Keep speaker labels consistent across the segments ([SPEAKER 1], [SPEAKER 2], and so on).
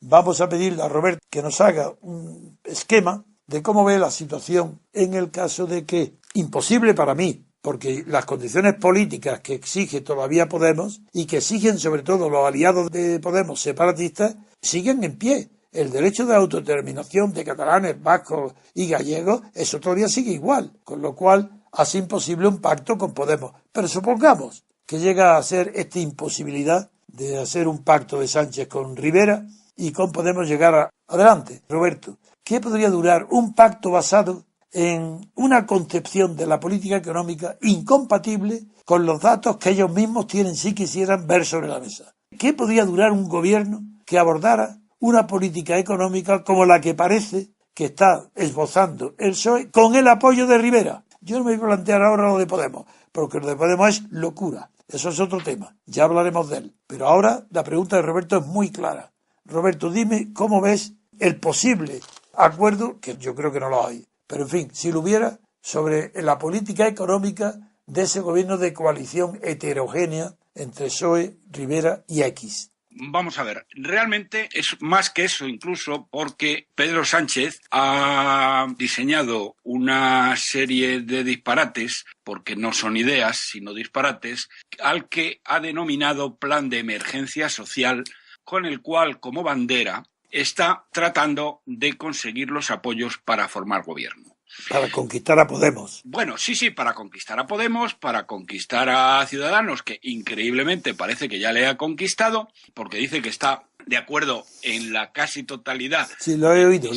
[SPEAKER 1] vamos a pedirle a Roberto que nos haga un esquema de cómo ve la situación en el caso de que, imposible para mí, porque las condiciones políticas que exige todavía Podemos y que exigen sobre todo los aliados de Podemos separatistas siguen en pie. El derecho de autodeterminación de catalanes, vascos y gallegos, eso todavía sigue igual, con lo cual hace imposible un pacto con Podemos. Pero supongamos que llega a ser esta imposibilidad de hacer un pacto de Sánchez con Rivera y con Podemos llegar adelante. Roberto, ¿qué podría durar un pacto basado en una concepción de la política económica incompatible con los datos que ellos mismos tienen si quisieran ver sobre la mesa? ¿Qué podría durar un gobierno que abordara una política económica como la que parece que está esbozando el PSOE con el apoyo de Rivera? Yo no me voy a plantear ahora lo de Podemos, porque lo de Podemos es locura. Eso es otro tema, ya hablaremos de él. Pero ahora la pregunta de Roberto es muy clara. Roberto, dime cómo ves el posible acuerdo, que yo creo que no lo hay, pero en fin, si lo hubiera, sobre la política económica de ese gobierno de coalición heterogénea entre PSOE, Rivera y X.
[SPEAKER 2] Vamos a ver, realmente es más que eso incluso porque Pedro Sánchez ha diseñado una serie de disparates, porque no son ideas sino disparates, al que ha denominado Plan de Emergencia Social, con el cual como bandera está tratando de conseguir los apoyos para formar gobierno.
[SPEAKER 1] Para conquistar a Podemos.
[SPEAKER 2] Bueno, sí, para conquistar a Podemos, para conquistar a Ciudadanos, que increíblemente parece que ya le ha conquistado, porque dice que está de acuerdo en la casi totalidad.
[SPEAKER 1] Sí, lo he oído,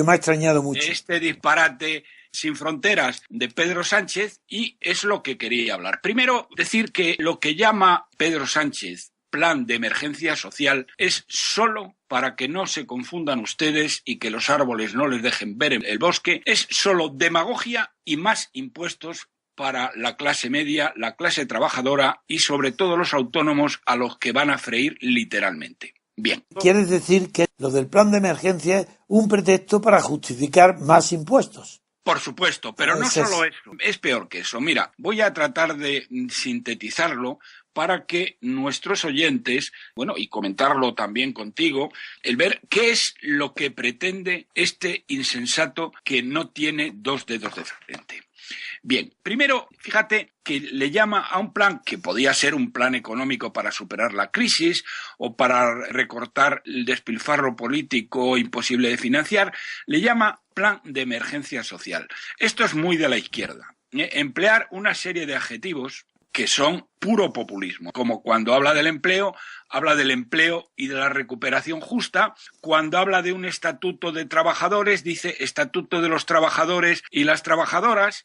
[SPEAKER 1] me ha extrañado mucho.
[SPEAKER 2] Este disparate sin fronteras de Pedro Sánchez, y es lo que quería hablar. Primero, decir que lo que llama Pedro Sánchez Plan de Emergencia Social es solo, para que no se confundan ustedes y que los árboles no les dejen ver el bosque, es solo demagogia y más impuestos para la clase media, la clase trabajadora y sobre todo los autónomos, a los que van a freír literalmente. Bien.
[SPEAKER 1] ¿Quieres decir que lo del plan de emergencia es un pretexto para justificar más impuestos?
[SPEAKER 2] Por supuesto, pero no solo eso, es peor que eso. Mira, voy a tratar de sintetizarlo para que nuestros oyentes, bueno, y comentarlo también contigo, el ver qué es lo que pretende este insensato que no tiene dos dedos de frente. Bien, primero, fíjate que le llama a un plan que podía ser un plan económico para superar la crisis o para recortar el despilfarro político imposible de financiar, le llama Plan de Emergencia Social. Esto es muy de la izquierda. Emplear una serie de adjetivos que son puro populismo, como cuando habla del empleo y de la recuperación justa. Cuando habla de un estatuto de trabajadores, dice estatuto de los trabajadores y las trabajadoras.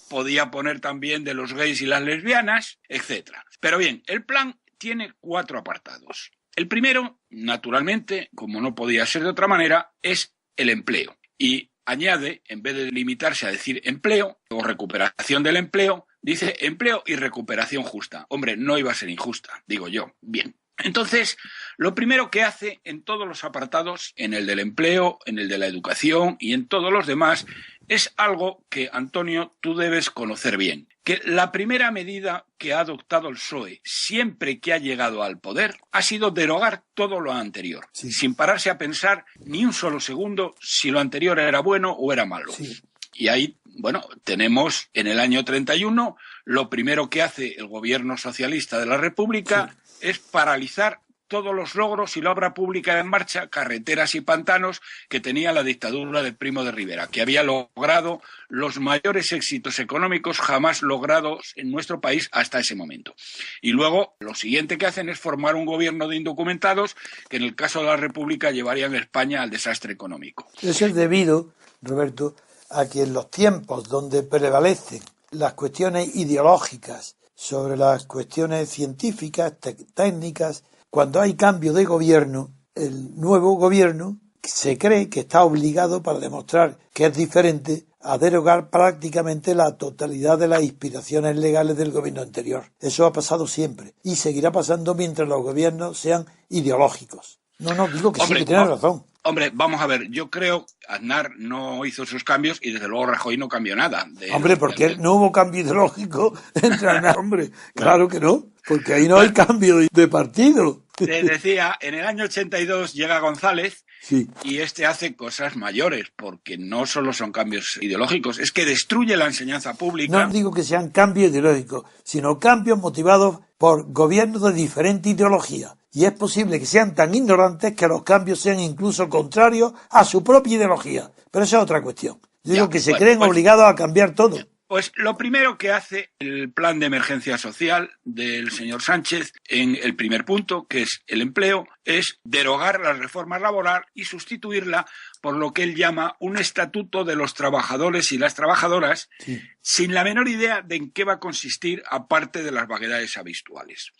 [SPEAKER 2] Podía poner también de los gays y las lesbianas, etcétera. Pero bien, el plan tiene 4 apartados. El primero, naturalmente, como no podía ser de otra manera, es el empleo. Y añade, en vez de limitarse a decir empleo o recuperación del empleo, dice empleo y recuperación justa. Hombre, no iba a ser injusta, digo yo. Bien. Entonces, lo primero que hace en todos los apartados, en el del empleo, en el de la educación y en todos los demás, es algo que, Antonio, tú debes conocer bien. Que la primera medida que ha adoptado el PSOE, siempre que ha llegado al poder, ha sido derogar todo lo anterior, sin pararse a pensar ni un solo segundo si lo anterior era bueno o era malo. Sí. Y ahí, bueno, tenemos en el año 31, lo primero que hace el gobierno socialista de la República es paralizar todos los logros y la obra pública en marcha, carreteras y pantanos, que tenía la dictadura de Primo de Rivera, que había logrado los mayores éxitos económicos jamás logrados en nuestro país hasta ese momento. Y luego lo siguiente que hacen es formar un gobierno de indocumentados que en el caso de la República llevarían a España al desastre económico.
[SPEAKER 1] Eso es debido, Roberto, a que en los tiempos donde prevalecen las cuestiones ideológicas sobre las cuestiones científicas, técnicas, cuando hay cambio de gobierno, el nuevo gobierno se cree que está obligado, para demostrar que es diferente, a derogar prácticamente la totalidad de las inspiraciones legales del gobierno anterior. Eso ha pasado siempre y seguirá pasando mientras los gobiernos sean ideológicos. No, digo que sí, que tienes razón.
[SPEAKER 2] Hombre, vamos a ver, yo creo que Aznar no hizo sus cambios y desde luego Rajoy no cambió nada.
[SPEAKER 1] Hombre, porque no hubo cambio ideológico entre Aznar, hombre, claro que no, porque ahí no hay cambio de partido.
[SPEAKER 2] Te decía, en el año 82 llega González,
[SPEAKER 1] sí,
[SPEAKER 2] y este hace cosas mayores, porque no solo son cambios ideológicos, es que destruye la enseñanza
[SPEAKER 1] no
[SPEAKER 2] pública.
[SPEAKER 1] digo que sean cambios ideológicos, sino cambios motivados por gobiernos de diferente ideología. Y es posible que sean tan ignorantes que los cambios sean incluso contrarios a su propia ideología. Pero esa es otra cuestión. Yo digo que se creen obligados a cambiar todo.
[SPEAKER 2] Pues lo primero que hace el plan de emergencia social del señor Sánchez en el primer punto, que es el empleo, es derogar la reforma laboral y sustituirla por lo que él llama un estatuto de los trabajadores y las trabajadoras, sí, sin la menor idea de en qué va a consistir, aparte de las vaguedades habituales.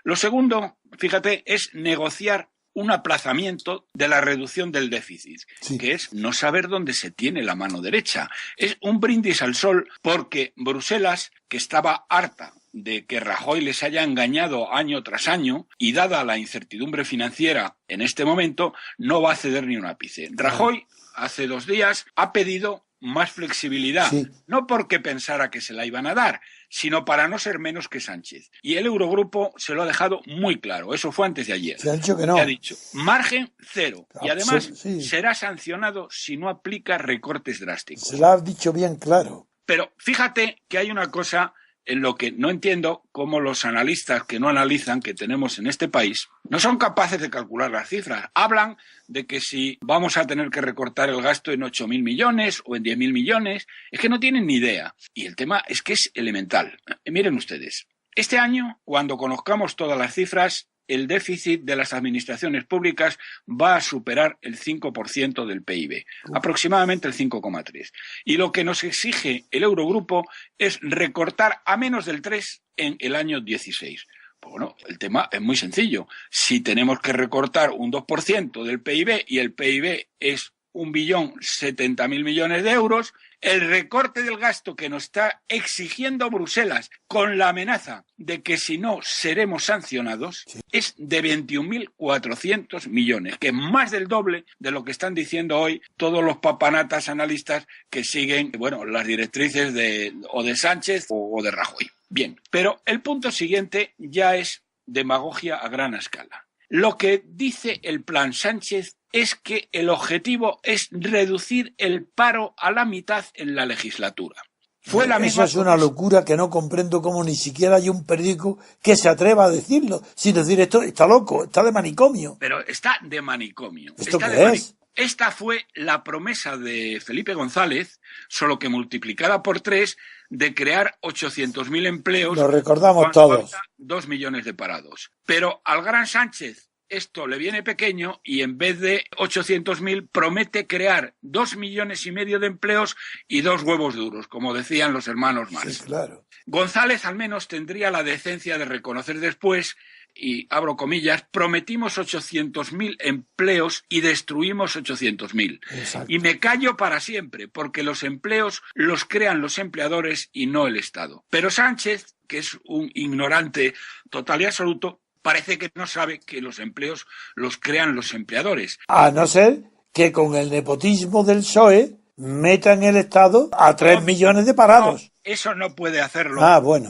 [SPEAKER 2] Lo segundo, fíjate, es negociar un aplazamiento de la reducción del déficit, sí, que es no saber dónde se tiene la mano derecha. Es un brindis al sol porque Bruselas, que estaba harta de que Rajoy les haya engañado año tras año y dada la incertidumbre financiera en este momento, no va a ceder ni un ápice. Rajoy, hace 2 días, ha pedido más flexibilidad, sí, no porque pensara que se la iban a dar, sino para no ser menos que Sánchez. Y el Eurogrupo se lo ha dejado muy claro, eso fue antes de ayer.
[SPEAKER 1] Se ha dicho que no.
[SPEAKER 2] Se ha dicho, margen cero, y además sí, será sancionado si no aplica recortes drásticos.
[SPEAKER 1] Se lo ha dicho bien claro.
[SPEAKER 2] Pero fíjate que hay una cosa en lo que no entiendo cómo los analistas que no analizan que tenemos en este país no son capaces de calcular las cifras. Hablan de que si vamos a tener que recortar el gasto en 8.000 millones o en 10.000 millones, es que no tienen ni idea. Y el tema es que es elemental. Miren ustedes, este año, cuando conozcamos todas las cifras, el déficit de las administraciones públicas va a superar el 5% del PIB, aproximadamente el 5,3%. Y lo que nos exige el Eurogrupo es recortar a menos del 3% en el año 16. Bueno, el tema es muy sencillo. Si tenemos que recortar un 2% del PIB y el PIB es 1.070.000 millones de euros, el recorte del gasto que nos está exigiendo Bruselas con la amenaza de que si no seremos sancionados es de 21.400 millones, que es más del doble de lo que están diciendo hoy todos los papanatas analistas que siguen, bueno, las directrices de Sánchez o de Rajoy. Bien, pero el punto siguiente ya es demagogia a gran escala. Lo que dice el plan Sánchez es que el objetivo es reducir el paro a la mitad en la legislatura. Fue la misma.
[SPEAKER 1] Eso es una locura que no comprendo cómo ni siquiera hay un periódico que se atreva a decirlo, sin decir esto está loco, está de manicomio.
[SPEAKER 2] Pero está de manicomio.
[SPEAKER 1] ¿Esto qué es?
[SPEAKER 2] Esta fue la promesa de Felipe González, solo que multiplicada por 3, de crear 800.000 empleos.
[SPEAKER 1] Lo recordamos todos.
[SPEAKER 2] 2 millones de parados. Pero al gran Sánchez esto le viene pequeño y en vez de 800.000 promete crear 2,5 millones de empleos y 2 huevos duros, como decían los hermanos Marx.
[SPEAKER 1] Sí, claro.
[SPEAKER 2] González al menos tendría la decencia de reconocer después, y abro comillas, prometimos 800.000 empleos y destruimos 800.000. Y me callo para siempre, porque los empleos los crean los empleadores y no el Estado. Pero Sánchez, que es un ignorante total y absoluto, parece que no sabe que los empleos los crean los empleadores.
[SPEAKER 1] A no ser que con el nepotismo del PSOE metan el Estado a 3 millones de parados.
[SPEAKER 2] No, eso no puede hacerlo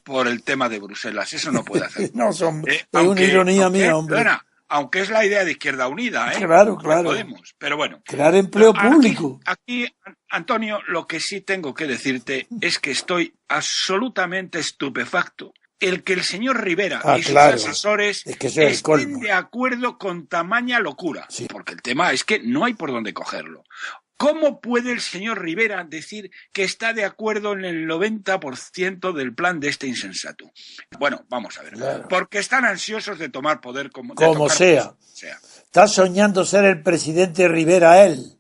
[SPEAKER 2] por el tema de Bruselas. Eso no puede hacerlo.
[SPEAKER 1] No, es una ironía mía, hombre.
[SPEAKER 2] Bueno, aunque es la idea de Izquierda Unida,
[SPEAKER 1] Claro.
[SPEAKER 2] Podemos, pero bueno.
[SPEAKER 1] Crear empleo público.
[SPEAKER 2] Aquí, Antonio, lo que sí tengo que decirte es que estoy absolutamente estupefacto el que el señor Rivera y sus asesores estén de acuerdo con tamaña locura. Sí. Porque el tema es que no hay por dónde cogerlo. ¿Cómo puede el señor Rivera decir que está de acuerdo en el 90% del plan de este insensato? Bueno, vamos a ver. Claro. Porque están ansiosos de tomar poder como
[SPEAKER 1] sea. Está soñando ser el presidente Rivera él.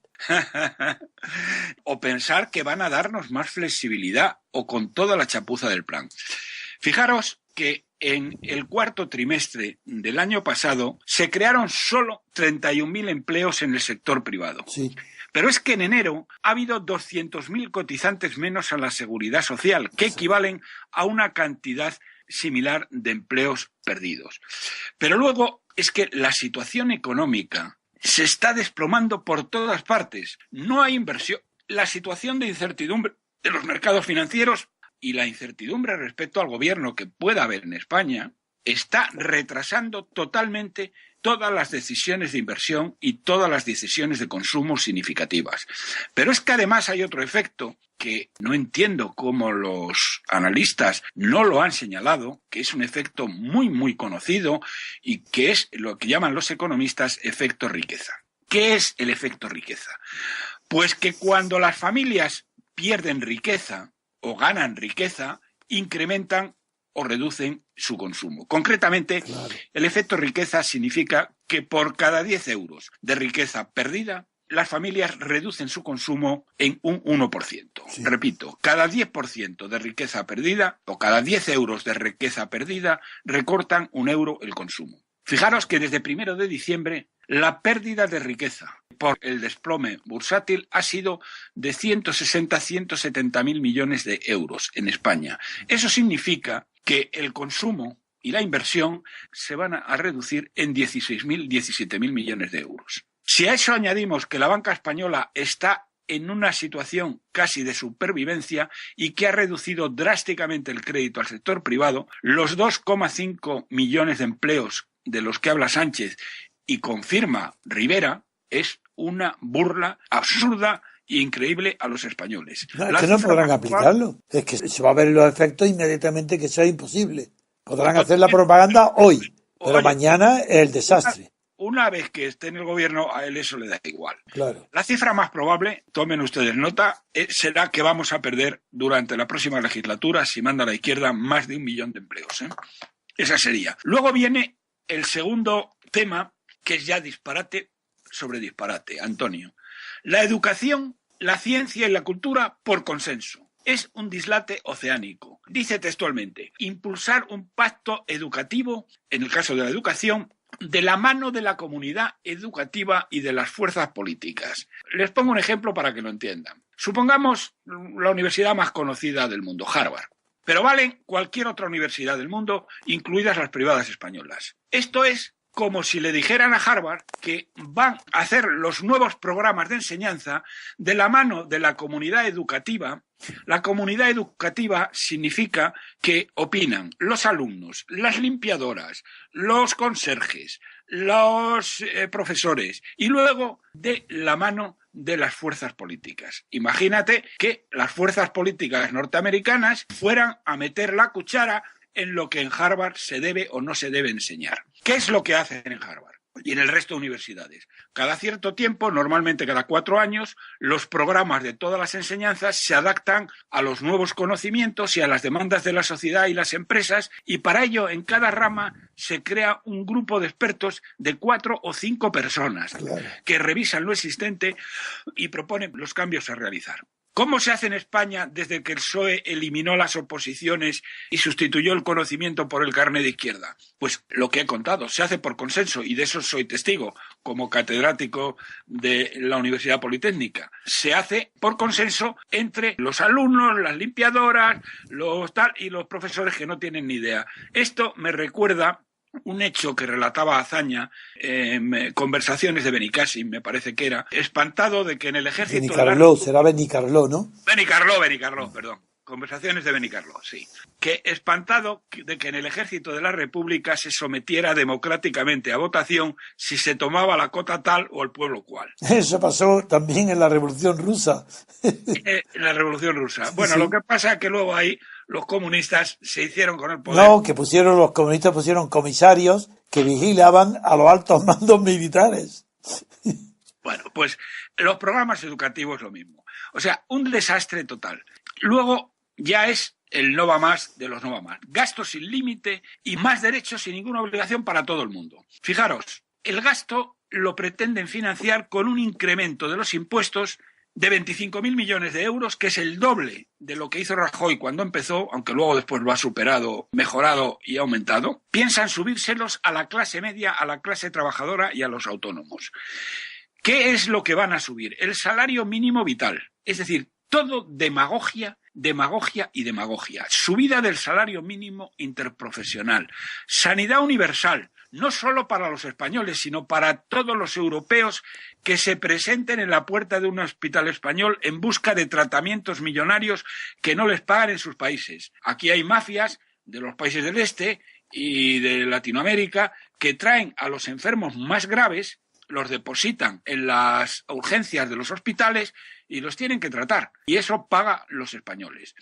[SPEAKER 2] O pensar que van a darnos más flexibilidad o con toda la chapuza del plan. Fijaros que en el cuarto trimestre del año pasado se crearon solo 31.000 empleos en el sector privado.
[SPEAKER 1] Sí.
[SPEAKER 2] Pero es que en enero ha habido 200.000 cotizantes menos a la Seguridad Social, que equivalen a una cantidad similar de empleos perdidos. Pero luego es que la situación económica se está desplomando por todas partes. No hay inversión. La situación de incertidumbre de los mercados financieros y la incertidumbre respecto al gobierno que pueda haber en España está retrasando totalmente todas las decisiones de inversión y todas las decisiones de consumo significativas. Pero es que además hay otro efecto que no entiendo cómo los analistas no lo han señalado, que es un efecto muy, muy conocido y que es lo que llaman los economistas efecto riqueza. ¿Qué es el efecto riqueza? Pues que cuando las familias pierden riqueza o ganan riqueza, incrementan o reducen su consumo. Concretamente, claro, el efecto riqueza significa que por cada 10 euros de riqueza perdida, las familias reducen su consumo en un 1%. Sí. Repito, cada 10% de riqueza perdida o cada 10 euros de riqueza perdida recortan 1 euro el consumo. Fijaros que desde 1 de diciembre la pérdida de riqueza por el desplome bursátil ha sido de 160-170.000 millones de euros en España. Eso significa que el consumo y la inversión se van a reducir en 16.000-17.000 millones de euros. Si a eso añadimos que la banca española está en una situación casi de supervivencia y que ha reducido drásticamente el crédito al sector privado, los 2,5 millones de empleos de los que habla Sánchez y confirma Rivera es una burla absurda e increíble a los españoles.
[SPEAKER 1] No, es que no podrán aplicarlo. Es que se va a ver los efectos inmediatamente, que sea imposible. Podrán hacer la propaganda hoy, pero mañana es el desastre.
[SPEAKER 2] Una vez que esté en el gobierno, a él eso le da igual.
[SPEAKER 1] Claro.
[SPEAKER 2] La cifra más probable, tomen ustedes nota, será que vamos a perder durante la próxima legislatura, si manda la izquierda, más de 1 millón de empleos. Esa sería. Luego viene el segundo tema, que es ya disparate sobre disparate, Antonio. La educación, la ciencia y la cultura por consenso. Es un dislate oceánico. Dice textualmente, impulsar un pacto educativo, en el caso de la educación, de la mano de la comunidad educativa y de las fuerzas políticas. Les pongo un ejemplo para que lo entiendan. Supongamos la universidad más conocida del mundo, Harvard. Pero valen cualquier otra universidad del mundo, incluidas las privadas españolas. Esto es como si le dijeran a Harvard que van a hacer los nuevos programas de enseñanza de la mano de la comunidad educativa. La comunidad educativa significa que opinan los alumnos, las limpiadoras, los conserjes, los profesores y luego de la mano de las fuerzas políticas. Imagínate que las fuerzas políticas norteamericanas fueran a meter la cuchara en lo que en Harvard se debe o no se debe enseñar. ¿Qué es lo que hacen en Harvard y en el resto de universidades? Cada cierto tiempo, normalmente cada 4 años, los programas de todas las enseñanzas se adaptan a los nuevos conocimientos y a las demandas de la sociedad y las empresas, y para ello en cada rama se crea un grupo de expertos de 4 o 5 personas que revisan lo existente y proponen los cambios a realizar. ¿Cómo se hace en España desde que el PSOE eliminó las oposiciones y sustituyó el conocimiento por el carné de izquierda? Pues lo que he contado, se hace por consenso, y de eso soy testigo como catedrático de la Universidad Politécnica. Se hace por consenso entre los alumnos, las limpiadoras, los tal y los profesores que no tienen ni idea. Esto me recuerda un hecho que relataba Azaña en Conversaciones de Benicassim, me parece que era, espantado de que en el ejército...
[SPEAKER 1] Benicarló, será Benicarló, ¿no?
[SPEAKER 2] Benicarló, perdón. Conversaciones de Benicarló, sí. Que espantado de que en el ejército de la República se sometiera democráticamente a votación si se tomaba la cota tal o el pueblo cual.
[SPEAKER 1] Eso pasó también en la Revolución Rusa.
[SPEAKER 2] En la Revolución Rusa. Bueno, sí. Lo que pasa es que luego ahí los comunistas se hicieron con el poder.
[SPEAKER 1] No, que los comunistas pusieron comisarios que vigilaban a los altos mandos militares.
[SPEAKER 2] Bueno, pues los programas educativos lo mismo. O sea, un desastre total. Luego ya es el no va más de los no va más. Gasto sin límite y más derechos sin ninguna obligación para todo el mundo. Fijaros, el gasto lo pretenden financiar con un incremento de los impuestos de 25.000 millones de euros, que es el doble de lo que hizo Rajoy cuando empezó, aunque luego después lo ha superado, mejorado y aumentado. Piensan subírselos a la clase media, a la clase trabajadora y a los autónomos. ¿Qué es lo que van a subir? El salario mínimo vital. Es decir, todo demagogia, demagogia y demagogia. Subida del salario mínimo interprofesional. Sanidad universal, no solo para los españoles, sino para todos los europeos que se presenten en la puerta de un hospital español en busca de tratamientos millonarios que no les pagan en sus países. Aquí hay mafias de los países del este y de Latinoamérica que traen a los enfermos más graves, los depositan en las urgencias de los hospitales y los tienen que tratar. Y eso paga los españoles.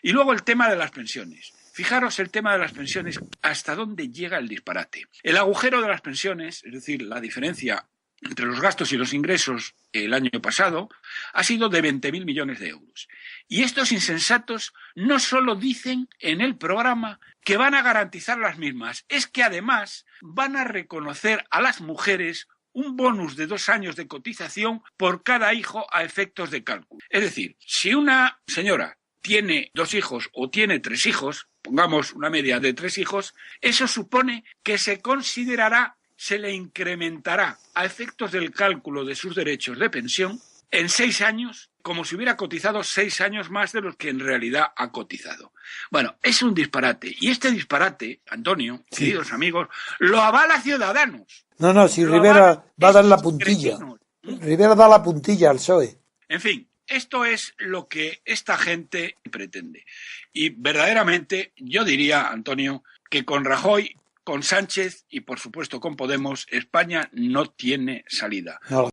[SPEAKER 2] Y luego el tema de las pensiones. Fijaros el tema de las pensiones, hasta dónde llega el disparate. El agujero de las pensiones, es decir, la diferencia entre los gastos y los ingresos el año pasado, ha sido de 20.000 millones de euros. Y estos insensatos no solo dicen en el programa que van a garantizar las mismas, es que además van a reconocer a las mujeres un bonus de 2 años de cotización por cada hijo a efectos de cálculo. Es decir, si una señora tiene 2 hijos o tiene 3 hijos, pongamos una media de 3 hijos, eso supone que se le incrementará a efectos del cálculo de sus derechos de pensión en 6 años, como si hubiera cotizado 6 años más de los que en realidad ha cotizado. Bueno, es un disparate. Y este disparate, Antonio, sí, queridos amigos, lo avala Ciudadanos.
[SPEAKER 1] No, si Rivera va a dar la puntilla. Rivera da la puntilla al PSOE.
[SPEAKER 2] En fin, esto es lo que esta gente pretende. Y verdaderamente yo diría, Antonio, que con Rajoy, con Sánchez y por supuesto con Podemos, España no tiene salida.
[SPEAKER 1] No.